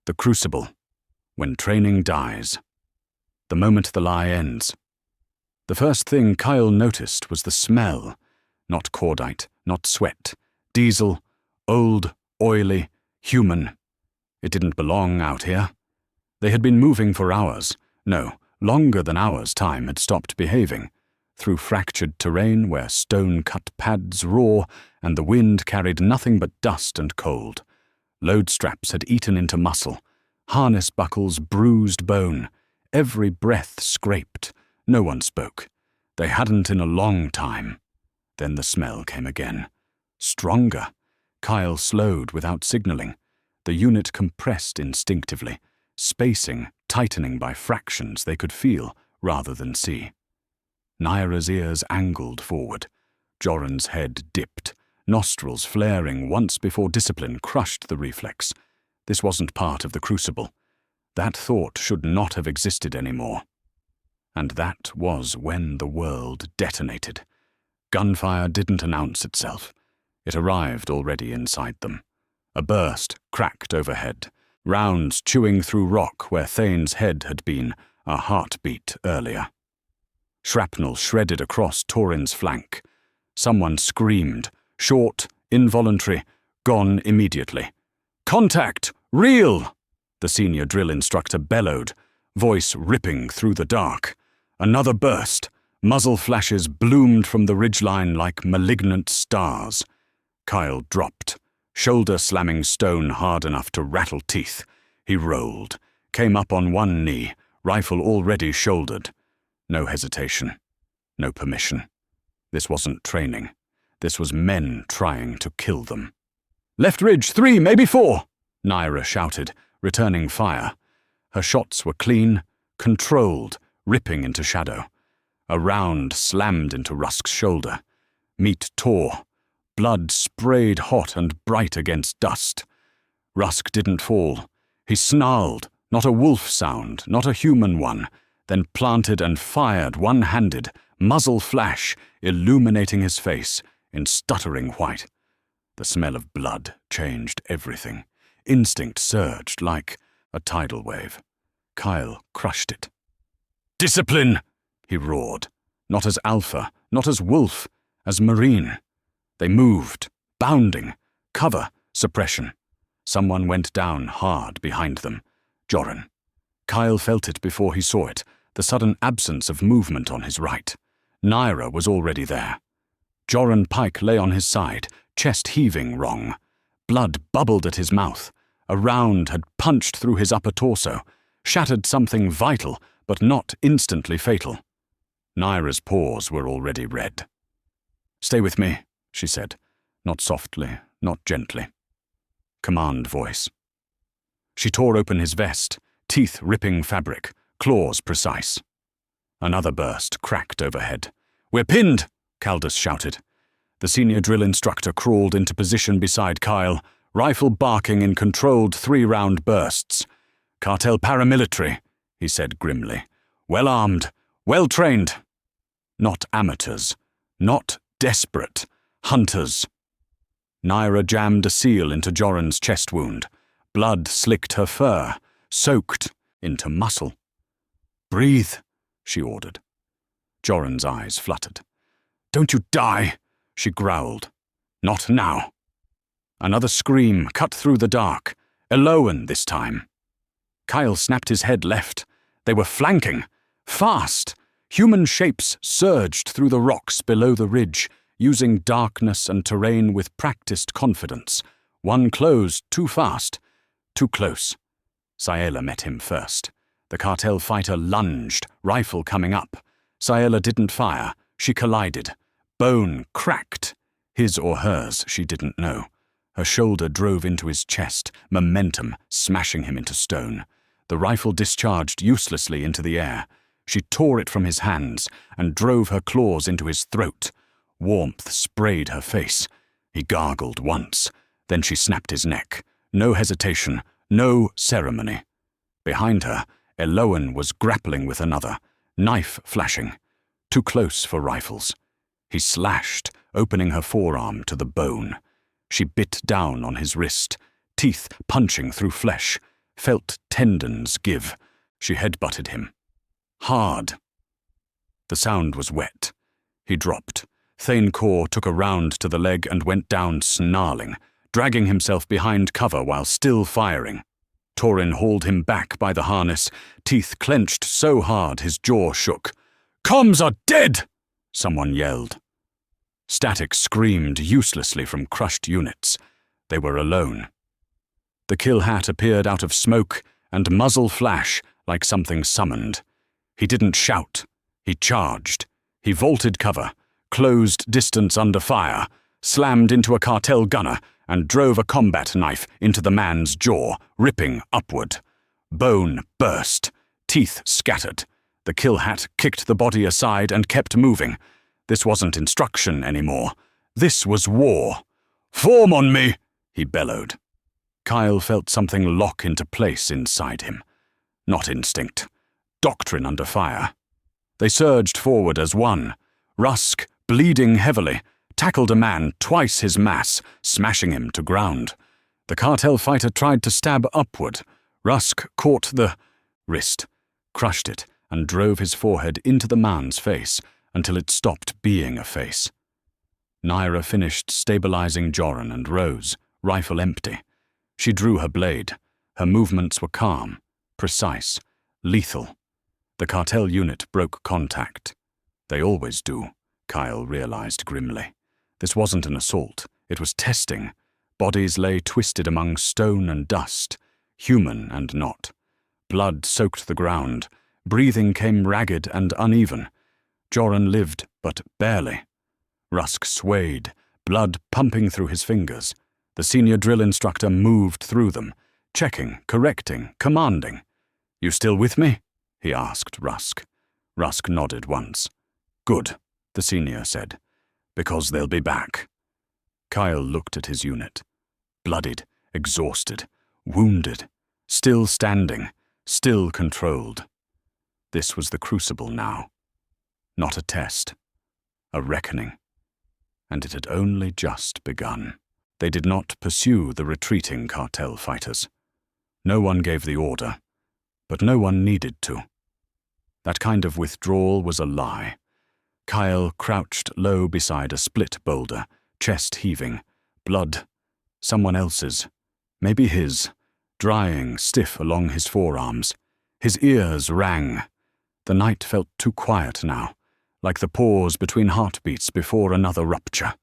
The crucible, when training dies. The moment the lie ends. The first thing Kyle noticed was the smell. Not cordite, not sweat. Diesel, old, oily, human. It didn't belong out here. They had been moving for hours. No, longer than hours. Time had stopped behaving. Through fractured terrain where stone-cut pads roar and the wind carried nothing but dust and cold. Load straps had eaten into muscle. Harness buckles bruised bone. Every breath scraped. No one spoke. They hadn't in a long time. Then the smell came again. Stronger. Kyle slowed without signaling. The unit compressed instinctively, spacing, tightening by fractions they could feel rather than see. Naira's ears angled forward. Joran's head dipped, nostrils flaring once before discipline crushed the reflex. This wasn't part of the crucible. That thought should not have existed anymore. And that was when the world detonated. Gunfire didn't announce itself. It arrived already inside them. A burst cracked overhead, rounds chewing through rock where Thane's head had been a heartbeat earlier. Shrapnel shredded across Torin's flank. Someone screamed, short, involuntary, gone immediately. "Contact! Real!" the senior drill instructor bellowed, voice ripping through the dark. Another burst. Muzzle flashes bloomed from the ridgeline like malignant stars. Kyle dropped, shoulder slamming stone hard enough to rattle teeth. He rolled, came up on one knee, rifle already shouldered. No hesitation, no permission. This wasn't training. This was men trying to kill them. "Left ridge, 3, maybe 4, Naira shouted, returning fire. Her shots were clean, controlled, ripping into shadow. A round slammed into Rusk's shoulder. Meat tore. Blood sprayed hot and bright against dust. Rusk didn't fall. He snarled, not a wolf sound, not a human one, then planted and fired one-handed, muzzle flash, illuminating his face in stuttering white. The smell of blood changed everything. Instinct surged like a tidal wave. Kyle crushed it. "Discipline!" he roared. Not as alpha, not as wolf, as marine. They moved, bounding, cover, suppression. Someone went down hard behind them. Joran. Kyle felt it before he saw it, the sudden absence of movement on his right. Naira was already there. Joran Pike lay on his side, chest heaving wrong. Blood bubbled at his mouth. A round had punched through his upper torso, shattered something vital, but not instantly fatal. Naira's paws were already red. "Stay with me," she said, not softly, not gently. Command voice. She tore open his vest, teeth ripping fabric, claws precise. Another burst cracked overhead. "We're pinned!" Caldus shouted. The senior drill instructor crawled into position beside Kyle, rifle barking in controlled 3-round bursts. "Cartel paramilitary," he said grimly. "Well-armed, well-trained. Not amateurs, not desperate, hunters." Naira jammed a seal into Joran's chest wound. Blood slicked her fur, soaked into muscle. "Breathe," she ordered. Joran's eyes fluttered. "Don't you die," she growled. "Not now." Another scream cut through the dark. Eloan this time. Kyle snapped his head left. They were flanking. Fast. Human shapes surged through the rocks below the ridge, using darkness and terrain with practiced confidence. One closed too fast. Too close. Saela met him first. The cartel fighter lunged, rifle coming up. Saela didn't fire. She collided. Bone cracked. His or hers, she didn't know. Her shoulder drove into his chest, momentum smashing him into stone. The rifle discharged uselessly into the air. She tore it from his hands and drove her claws into his throat. Warmth sprayed her face. He gargled once. Then she snapped his neck. No hesitation, no ceremony. Behind her, Eloan was grappling with another, knife flashing. Too close for rifles. He slashed, opening her forearm to the bone. She bit down on his wrist, teeth punching through flesh. felt tendons give. She headbutted him. Hard. The sound was wet. He dropped. Thane Kor took a round to the leg and went down snarling, dragging himself behind cover while still firing. Torin hauled him back by the harness, teeth clenched so hard his jaw shook. "Comms are dead!" someone yelled. Static screamed uselessly from crushed units. They were alone. The kill hat appeared out of smoke and muzzle flash like something summoned. He didn't shout. He charged. He vaulted cover, closed distance under fire, slammed into a cartel gunner, and drove a combat knife into the man's jaw, ripping upward. Bone burst. Teeth scattered. The kill hat kicked the body aside and kept moving. This wasn't instruction anymore. This was war. "Form on me!" he bellowed. Kyle felt something lock into place inside him. Not instinct. Doctrine under fire. They surged forward as one. Rusk, bleeding heavily, tackled a man twice his mass, smashing him to ground. The cartel fighter tried to stab upward. Rusk caught the wrist, crushed it, and drove his forehead into the man's face until it stopped being a face. Naira finished stabilizing Joran and rose, rifle empty. She drew her blade. Her movements were calm, precise, lethal. The cartel unit broke contact. They always do, Kyle realized grimly. This wasn't an assault. It was testing. Bodies lay twisted among stone and dust, human and not. Blood soaked the ground. Breathing came ragged and uneven. Joran lived, but barely. Rusk swayed, blood pumping through his fingers. The senior drill instructor moved through them, checking, correcting, commanding. "You still with me?" he asked Rusk. Rusk nodded once. "Good," the senior said, "because they'll be back." Kyle looked at his unit. Bloodied, exhausted, wounded, still standing, still controlled. This was the Crucible now. Not a test. A reckoning. And it had only just begun. They did not pursue the retreating cartel fighters. No one gave the order, but no one needed to. That kind of withdrawal was a lie. Kyle crouched low beside a split boulder, chest heaving, blood, someone else's, maybe his, drying stiff along his forearms. His ears rang. The night felt too quiet now, like the pause between heartbeats before another rupture.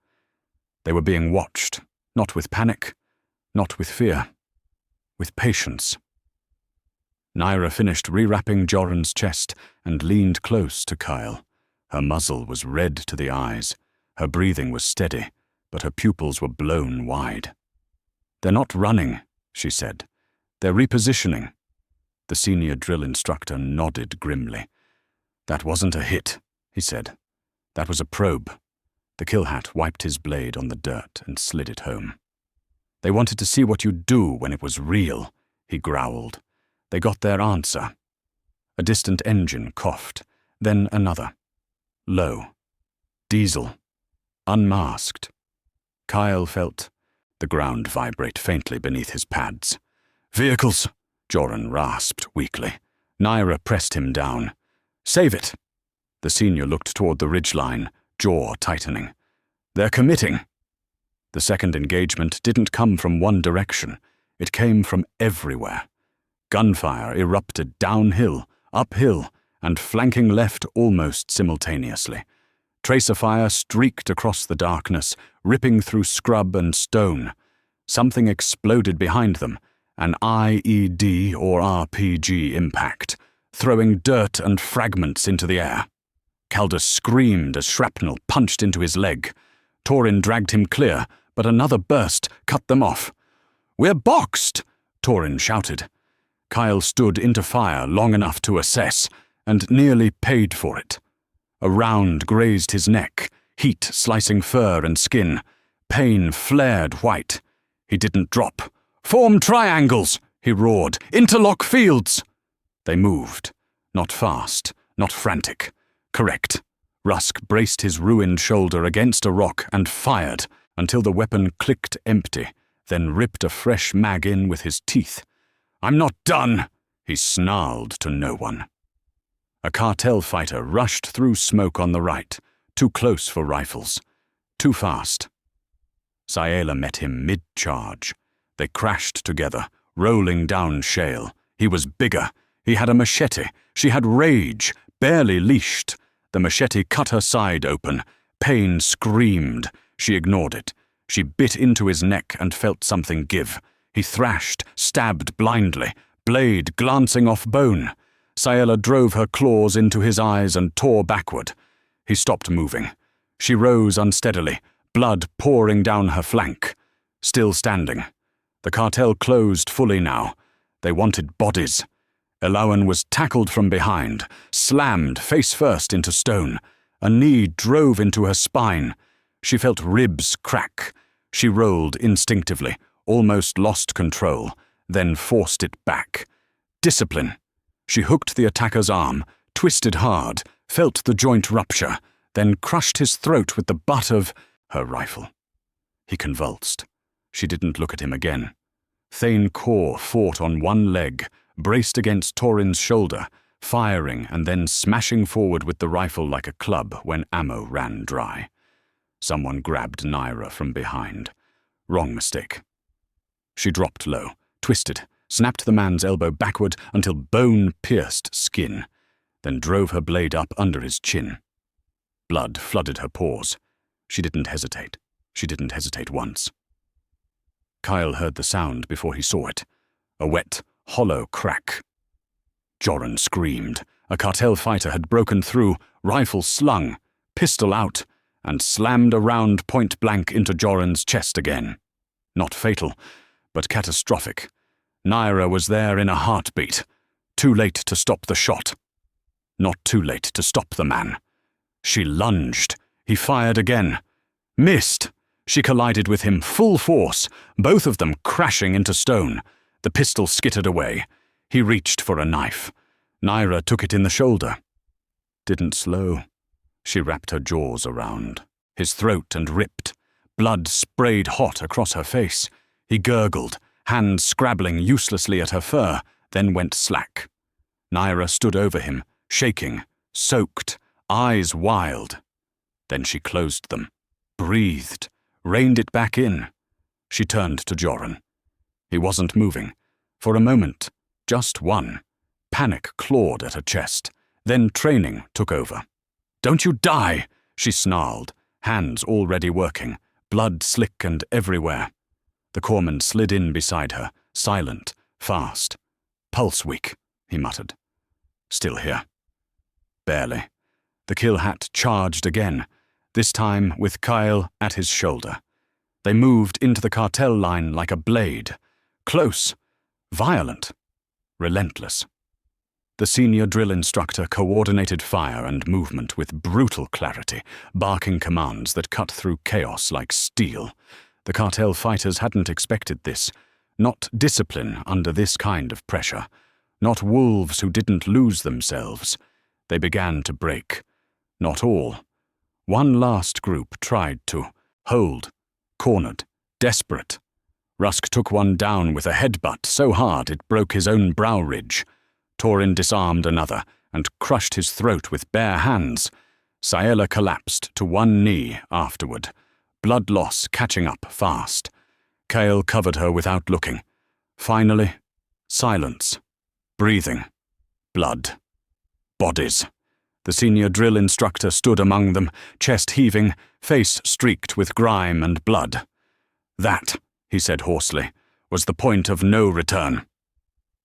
They were being watched, not with panic, not with fear, with patience. Naira finished rewrapping Joran's chest and leaned close to Kyle. Her muzzle was red to the eyes. Her breathing was steady, but her pupils were blown wide. "They're not running," she said. "They're repositioning." The senior drill instructor nodded grimly. "That wasn't a hit," he said. "That was a probe." The kill hat wiped his blade on the dirt and slid it home. "They wanted to see what you'd do when it was real," he growled. They got their answer. A distant engine coughed, then another. Low. Diesel. Unmasked. Kyle felt the ground vibrate faintly beneath his pads. "Vehicles!" Joran rasped weakly. Naira pressed him down. "Save it!" The senior looked toward the ridgeline, jaw tightening. "They're committing." The second engagement didn't come from one direction. It came from everywhere. Gunfire erupted downhill, uphill, and flanking left almost simultaneously. Tracer fire streaked across the darkness, ripping through scrub and stone. Something exploded behind them, an IED or RPG impact, throwing dirt and fragments into the air. Calder screamed as shrapnel punched into his leg. Torin dragged him clear, but another burst cut them off. "We're boxed!" Torin shouted. Kyle stood into fire long enough to assess, and nearly paid for it. A round grazed his neck, heat slicing fur and skin. Pain flared white. He didn't drop. "Form triangles!" he roared. "Interlock fields!" They moved. Not fast, not frantic. Correct. Rusk braced his ruined shoulder against a rock and fired until the weapon clicked empty, then ripped a fresh mag in with his teeth. I'm not done, he snarled to no one. A cartel fighter rushed through smoke on the right, too close for rifles, too fast. Ciela met him mid-charge. They crashed together, rolling down shale. He was bigger. He had a machete. She had rage, barely leashed. The machete cut her side open. Pain screamed. She ignored it. She bit into his neck and felt something give. He thrashed, stabbed blindly, blade glancing off bone. Ciela drove her claws into his eyes and tore backward. He stopped moving. She rose unsteadily, blood pouring down her flank. Still standing. The cartel closed fully now. They wanted bodies. Elawan was tackled from behind, slammed face first into stone. A knee drove into her spine. She felt ribs crack. She rolled instinctively, almost lost control, then forced it back. Discipline. She hooked the attacker's arm, twisted hard, felt the joint rupture, then crushed his throat with the butt of her rifle. He convulsed. She didn't look at him again. Thane Kor fought on one leg, braced against Torin's shoulder, firing and then smashing forward with the rifle like a club when ammo ran dry. Someone grabbed Naira from behind. Wrong mistake. She dropped low, twisted, snapped the man's elbow backward until bone pierced skin, then drove her blade up under his chin. Blood flooded her pores. She didn't hesitate. She didn't hesitate once. Kyle heard the sound before he saw it. A wet, hollow crack. Joran screamed. A cartel fighter had broken through, rifle slung, pistol out, and slammed a round point blank into Joran's chest again. Not fatal, but catastrophic. Naira was there in a heartbeat. Too late to stop the shot. Not too late to stop the man. She lunged. He fired again. Missed. She collided with him full force, both of them crashing into stone. The pistol skittered away. He reached for a knife. Naira took it in the shoulder. Didn't slow. She wrapped her jaws around his throat and ripped. Blood sprayed hot across her face. He gurgled, hands scrabbling uselessly at her fur, then went slack. Naira stood over him, shaking, soaked, eyes wild. Then she closed them, breathed, reined it back in. She turned to Joran. He wasn't moving. For a moment, just one. Panic clawed at her chest. Then training took over. "Don't you die!" she snarled, hands already working, blood slick and everywhere. The corpsman slid in beside her, silent, fast. "Pulse weak," he muttered. "Still here." Barely. The kill hat charged again, this time with Kyle at his shoulder. They moved into the cartel line like a blade. Close, violent, relentless. The senior drill instructor coordinated fire and movement with brutal clarity, barking commands that cut through chaos like steel. The cartel fighters hadn't expected this. Not discipline under this kind of pressure. Not wolves who didn't lose themselves. They began to break. Not all. One last group tried to hold, cornered, desperate. Rusk took one down with a headbutt so hard it broke his own brow ridge. Torin disarmed another and crushed his throat with bare hands. Ciela collapsed to one knee afterward, blood loss catching up fast. Kale covered her without looking. Finally, silence, breathing, blood, bodies. The senior drill instructor stood among them, chest heaving, face streaked with grime and blood. "That," he said hoarsely, "was the point of no return."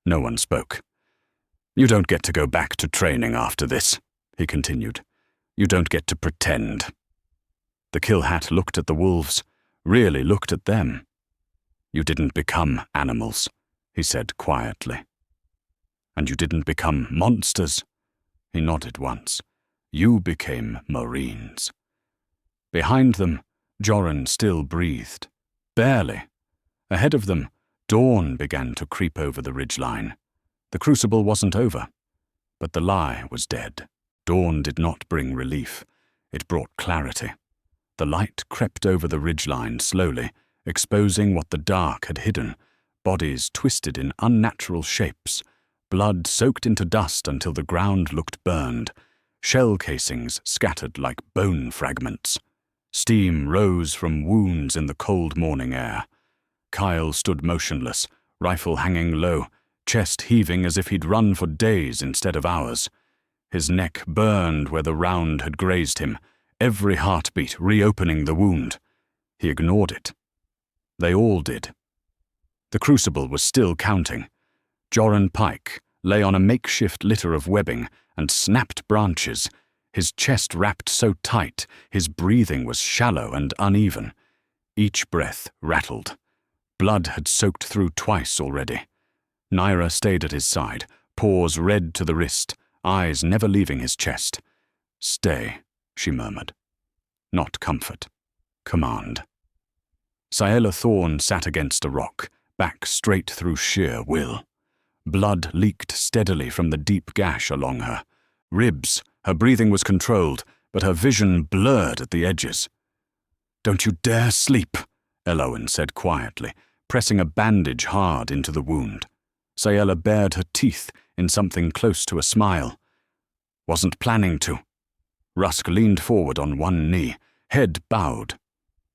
No one spoke. "You don't get to go back to training after this," he continued. "You don't get to pretend." The kill hat looked at the wolves, really looked at them. "You didn't become animals," he said quietly. "And you didn't become monsters." He nodded once. "You became Marines." Behind them, Joran still breathed. Barely. Ahead of them, dawn began to creep over the ridgeline. The crucible wasn't over, but the lie was dead. Dawn did not bring relief. It brought clarity. The light crept over the ridgeline slowly, exposing what the dark had hidden, bodies twisted in unnatural shapes, blood soaked into dust until the ground looked burned, shell casings scattered like bone fragments. Steam rose from wounds in the cold morning air. Kyle stood motionless, rifle hanging low, chest heaving as if he'd run for days instead of hours. His neck burned where the round had grazed him, every heartbeat reopening the wound. He ignored it. They all did. The crucible was still counting. Joran Pike lay on a makeshift litter of webbing and snapped branches, his chest wrapped so tight his breathing was shallow and uneven. Each breath rattled. Blood had soaked through twice already. Naira stayed at his side, paws red to the wrist, eyes never leaving his chest. "Stay," she murmured. Not comfort. Command. Ciela Thorne sat against a rock, back straight through sheer will. Blood leaked steadily from the deep gash along her. Ribs, her breathing was controlled, but her vision blurred at the edges. "Don't you dare sleep," Elowen said quietly, pressing a bandage hard into the wound. Ciela bared her teeth in something close to a smile. "Wasn't planning to." Rusk leaned forward on one knee, head bowed.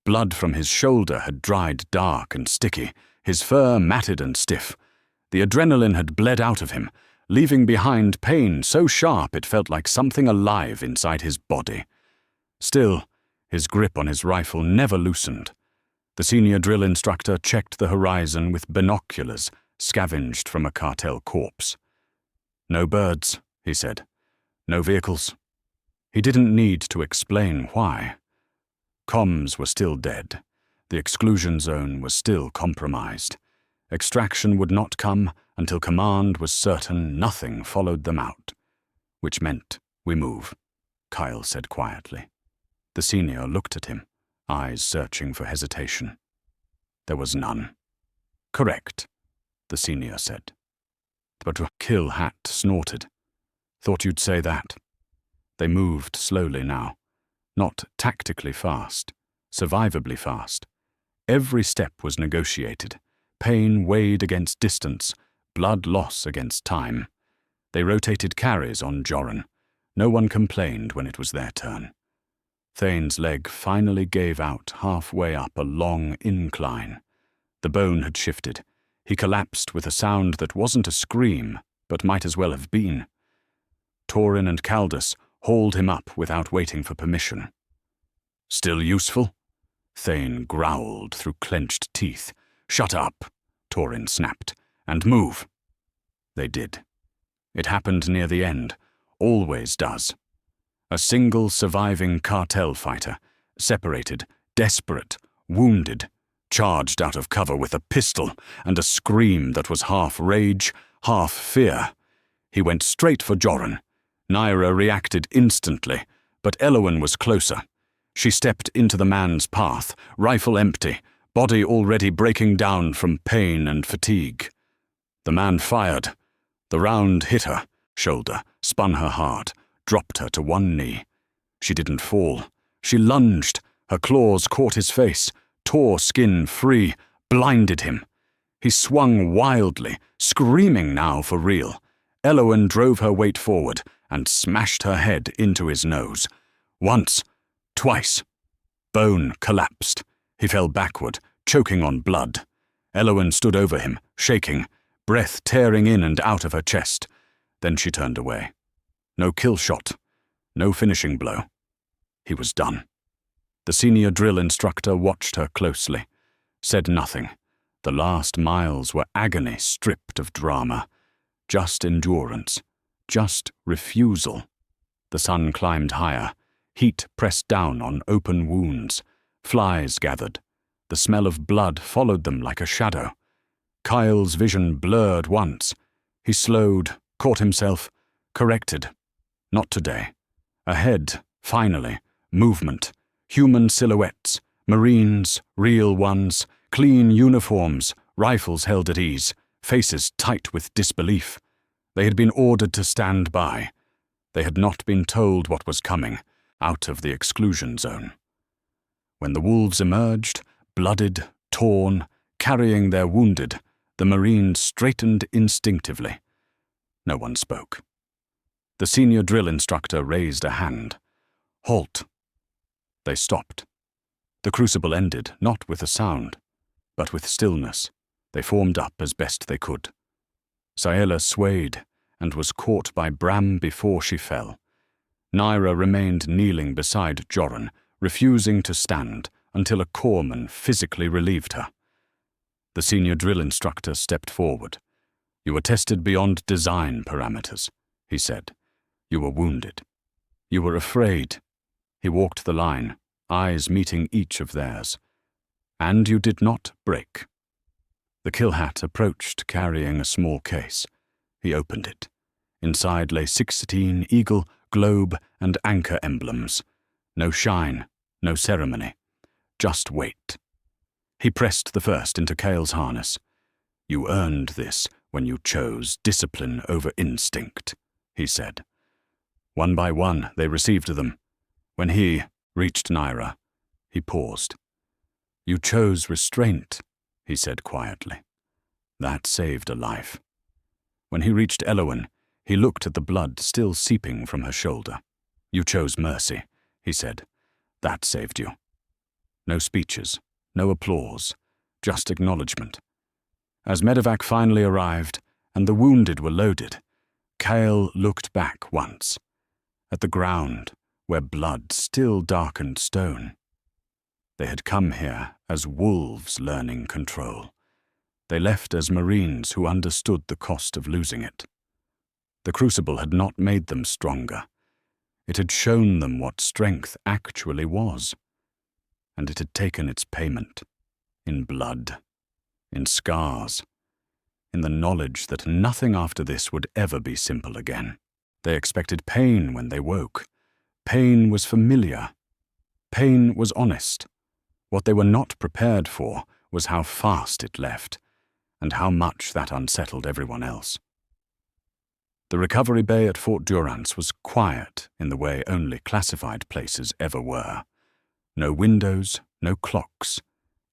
Blood from his shoulder had dried dark and sticky, his fur matted and stiff. The adrenaline had bled out of him, leaving behind pain so sharp it felt like something alive inside his body. Still, his grip on his rifle never loosened. The senior drill instructor checked the horizon with binoculars scavenged from a cartel corpse. "No birds," he said. "No vehicles." He didn't need to explain why. Comms were still dead. The exclusion zone was still compromised. Extraction would not come until command was certain nothing followed them out. "Which meant we move," Kyle said quietly. The senior looked at him, eyes searching for hesitation. There was none. "Correct," the senior said. But Kill Hat snorted. "Thought you'd say that." They moved slowly now. Not tactically fast, survivably fast. Every step was negotiated. Pain weighed against distance, blood loss against time. They rotated carries on Joran. No one complained when it was their turn. Thane's leg finally gave out halfway up a long incline. The bone had shifted. He collapsed with a sound that wasn't a scream, but might as well have been. Torin and Caldus hauled him up without waiting for permission. "Still useful?" Thane growled through clenched teeth. "Shut up," Torin snapped, "and move." They did. It happened near the end. Always does. A single surviving cartel fighter, separated, desperate, wounded, charged out of cover with a pistol and a scream that was half rage, half fear. He went straight for Joran. Naira reacted instantly, but Elowen was closer. She stepped into the man's path, rifle empty, body already breaking down from pain and fatigue. The man fired. The round hit her, shoulder, spun her hard, dropped her to one knee. She didn't fall. She lunged. Her claws caught his face, tore skin free, blinded him. He swung wildly, screaming now for real. Elowen drove her weight forward and smashed her head into his nose. Once, twice. Bone collapsed. He fell backward, choking on blood. Elowen stood over him, shaking, breath tearing in and out of her chest. Then she turned away. No kill shot, no finishing blow. He was done. The senior drill instructor watched her closely, said nothing. The last miles were agony stripped of drama. Just endurance, just refusal. The sun climbed higher. Heat pressed down on open wounds. Flies gathered. The smell of blood followed them like a shadow. Kyle's vision blurred once. He slowed, caught himself, corrected. Not today. Ahead, finally, movement, human silhouettes, Marines, real ones, clean uniforms, rifles held at ease, faces tight with disbelief. They had been ordered to stand by. They had not been told what was coming, out of the exclusion zone. When the wolves emerged, blooded, torn, carrying their wounded, The Marine straightened instinctively. No one spoke. The senior drill instructor raised a hand. Halt. They stopped. The crucible ended, not with a sound, but with stillness. They formed up as best they could. Saela swayed and was caught by Bram before she fell. Naira remained kneeling beside Joran, refusing to stand until a corpsman physically relieved her. The senior drill instructor stepped forward. "You were tested beyond design parameters," he said. "You were wounded. You were afraid." He walked the line, eyes meeting each of theirs. "And you did not break." The killhat approached, carrying a small case. He opened it. Inside lay 16 eagle, globe, and anchor emblems. No shine, no ceremony, just weight. He pressed the first into Cale's harness. "You earned this when you chose discipline over instinct," he said. One by one they received them. When he reached Naira, he paused. "You chose restraint," he said quietly. That saved a life. When he reached Elowen, he looked at the blood still seeping from her shoulder. "You chose mercy," he said. "That saved you." No speeches, no applause, just acknowledgement. As medevac finally arrived and the wounded were loaded, Cale looked back once, at the ground where blood still darkened stone. They had come here as wolves learning control. They left as Marines who understood the cost of losing it. The crucible had not made them stronger. It had shown them what strength actually was. And it had taken its payment, in blood, in scars, in the knowledge that nothing after this would ever be simple again. They expected pain when they woke. Pain was familiar. Pain was honest. What they were not prepared for was how fast it left, and how much that unsettled everyone else. The recovery bay at Fort Durance was quiet in the way only classified places ever were. No windows, no clocks,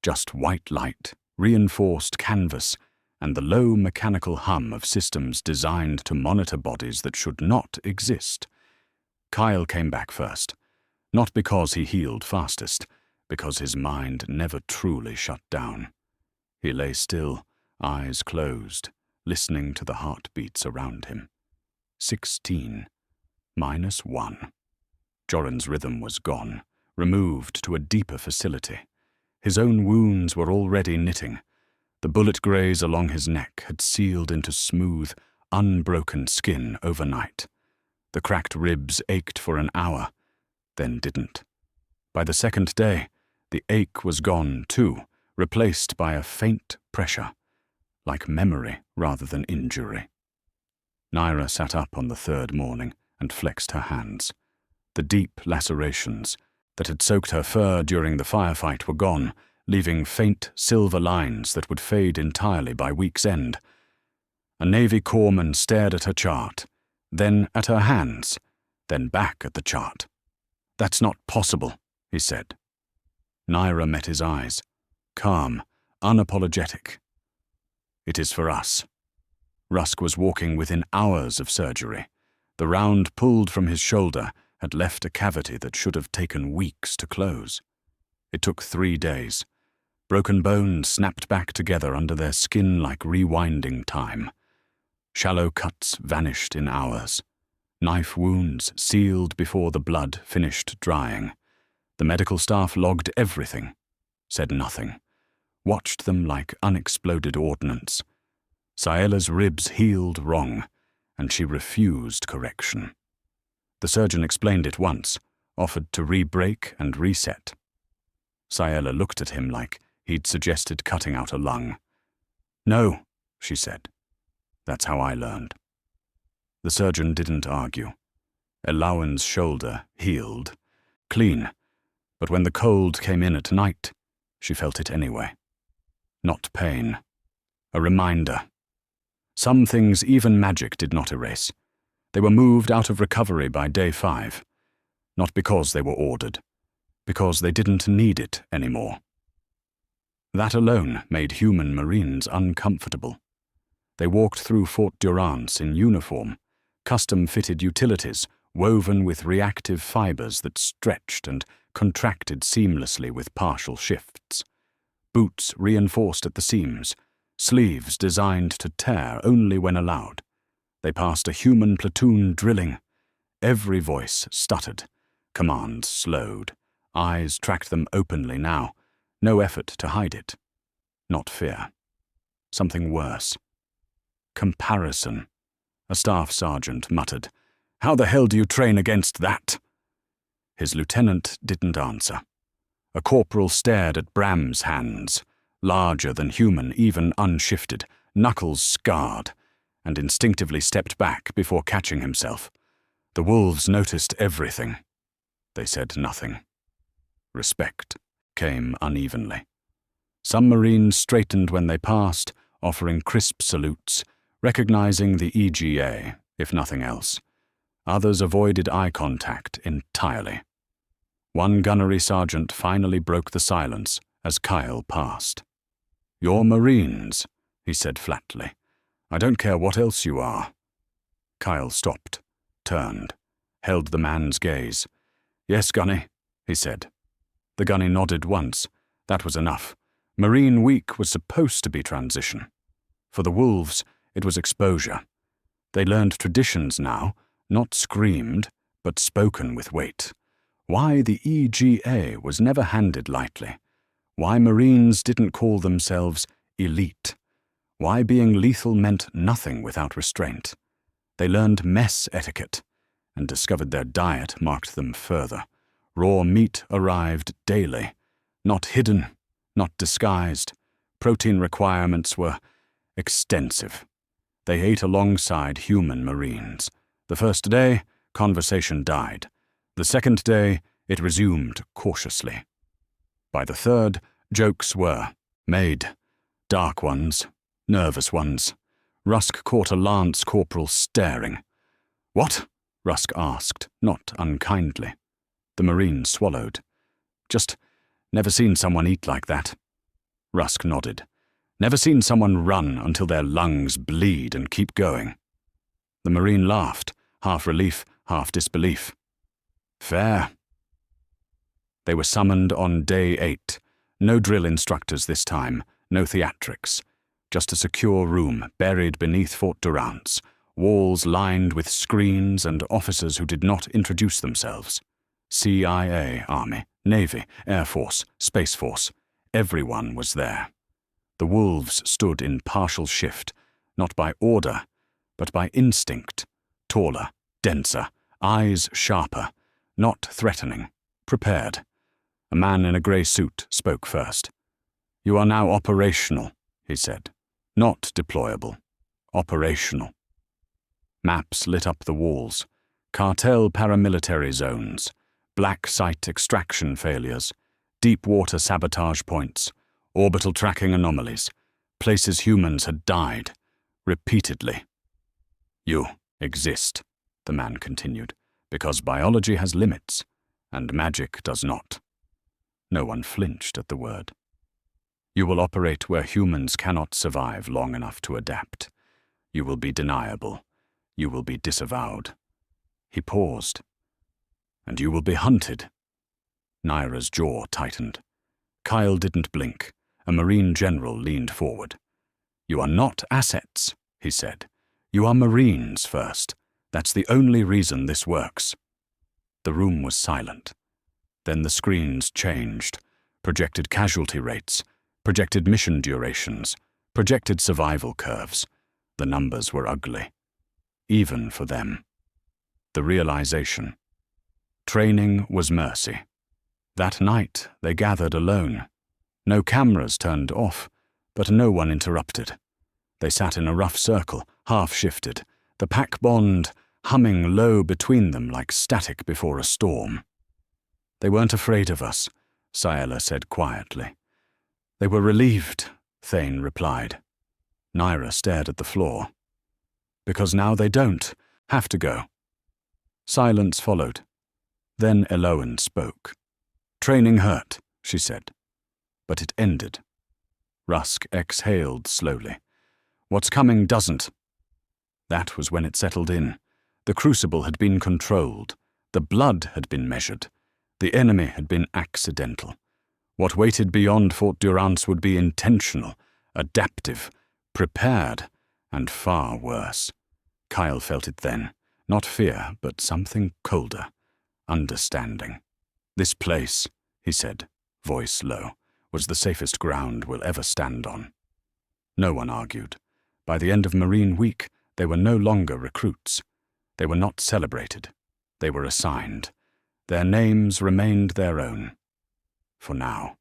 just white light, reinforced canvas, and the low mechanical hum of systems designed to monitor bodies that should not exist. Kyle came back first, not because he healed fastest, because his mind never truly shut down. He lay still, eyes closed, listening to the heartbeats around him. 16, -1. Joran's rhythm was gone, removed to a deeper facility. His own wounds were already knitting. The bullet graze along his neck had sealed into smooth, unbroken skin overnight. The cracked ribs ached for an hour, then didn't. By the second day, the ache was gone too, replaced by a faint pressure, like memory rather than injury. Naira sat up on the third morning and flexed her hands. The deep lacerations that had soaked her fur during the firefight were gone, leaving faint silver lines that would fade entirely by week's end. A Navy corpsman stared at her chart, then at her hands, then back at the chart. "That's not possible," he said. Naira met his eyes, calm, unapologetic. "It is for us." Rusk was walking within hours of surgery. The round pulled from his shoulder had left a cavity that should have taken weeks to close. It took 3 days. Broken bones snapped back together under their skin like rewinding time. Shallow cuts vanished in hours. Knife wounds sealed before the blood finished drying. The medical staff logged everything, said nothing, watched them like unexploded ordnance. Saela's ribs healed wrong, and she refused correction. The surgeon explained it once, offered to re-break and reset. Saela looked at him like he'd suggested cutting out a lung. "No," she said. "That's how I learned." The surgeon didn't argue. Elawan's shoulder healed, clean, but when the cold came in at night, she felt it anyway. Not pain. A reminder. Some things even magic did not erase. They were moved out of recovery by day 5. Not because they were ordered, because they didn't need it anymore. That alone made human Marines uncomfortable. They walked through Fort Durance in uniform, custom-fitted utilities woven with reactive fibers that stretched and contracted seamlessly with partial shifts. Boots reinforced at the seams, sleeves designed to tear only when allowed. They passed a human platoon drilling. Every voice stuttered, commands slowed, eyes tracked them openly now, no effort to hide it. Not fear. Something worse. Comparison. A staff sergeant muttered, "How the hell do you train against that?" His lieutenant didn't answer. A corporal stared at Bram's hands, larger than human, even unshifted, knuckles scarred, and instinctively stepped back before catching himself. The wolves noticed everything. They said nothing. Respect came unevenly. Some Marines straightened when they passed, offering crisp salutes, recognizing the EGA, if nothing else. Others avoided eye contact entirely. One gunnery sergeant finally broke the silence as Kyle passed. "You're Marines," he said flatly. "I don't care what else you are." Kyle stopped, turned, held the man's gaze. "Yes, Gunny," he said. The gunny nodded once. That was enough. Marine Week was supposed to be transition. For the wolves, it was exposure. They learned traditions now, not screamed, but spoken with weight. Why the EGA was never handed lightly. Why Marines didn't call themselves elite. Why being lethal meant nothing without restraint. They learned mess etiquette, and discovered their diet marked them further. Raw meat arrived daily, not hidden, not disguised. Protein requirements were extensive. They ate alongside human Marines. The first day, conversation died. The second day, it resumed cautiously. By the third, jokes were made. Dark ones, nervous ones. Rusk caught a lance corporal staring. "What?" Rusk asked, not unkindly. The Marine swallowed. "Just never seen someone eat like that." Rusk nodded. "Never seen someone run until their lungs bleed and keep going." The Marine laughed, half relief, half disbelief. "Fair." They were summoned on day 8. No drill instructors this time, no theatrics. Just a secure room buried beneath Fort Durance, walls lined with screens and officers who did not introduce themselves. CIA, Army, Navy, Air Force, Space Force. Everyone was there. The wolves stood in partial shift, not by order, but by instinct. Taller, denser, eyes sharper, not threatening, prepared. A man in a grey suit spoke first. "You are now operational," he said. "Not deployable. Operational." Maps lit up the walls. Cartel paramilitary zones. Black site extraction failures. Deep water sabotage points. Orbital tracking anomalies. Places humans had died. Repeatedly. "You exist," the man continued, "because biology has limits, and magic does not." No one flinched at the word. "You will operate where humans cannot survive long enough to adapt. You will be deniable. You will be disavowed." He paused. "And you will be hunted." Naira's jaw tightened. Kyle didn't blink. A Marine general leaned forward. "You are not assets," he said. "You are Marines first. That's the only reason this works." The room was silent. Then the screens changed, projected casualty rates, projected mission durations, projected survival curves. The numbers were ugly. Even for them. The realization. Training was mercy. That night they gathered alone. No cameras turned off, but no one interrupted. They sat in a rough circle, half-shifted, the pack bond humming low between them like static before a storm. "They weren't afraid of us," Sayala said quietly. "They were relieved," Thane replied. Naira stared at the floor. "Because now they don't have to go." Silence followed. Then Eloan spoke. "Training hurt," she said. "But it ended. Rusk exhaled slowly. What's coming doesn't. That was when it settled in. The crucible had been controlled. The blood had been measured. The enemy had been accidental. What waited beyond Fort Durance would be intentional, adaptive, prepared, and far worse. Kyle felt it then. Not fear, but something colder. Understanding. This place, he said, voice low, was the safest ground we'll ever stand on. No one argued. By the end of Marine Week, they were no longer recruits. They were not celebrated. They were assigned. Their names remained their own. For now.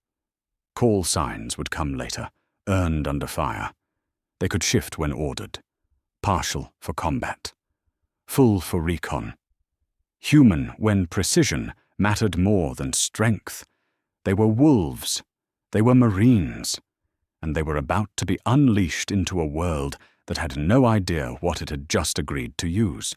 Call signs would come later, earned under fire. They could shift when ordered. Partial for combat. Full for recon. Human when precision mattered more than strength. They were wolves. They were Marines. And they were about to be unleashed into a world that had no idea what it had just agreed to use.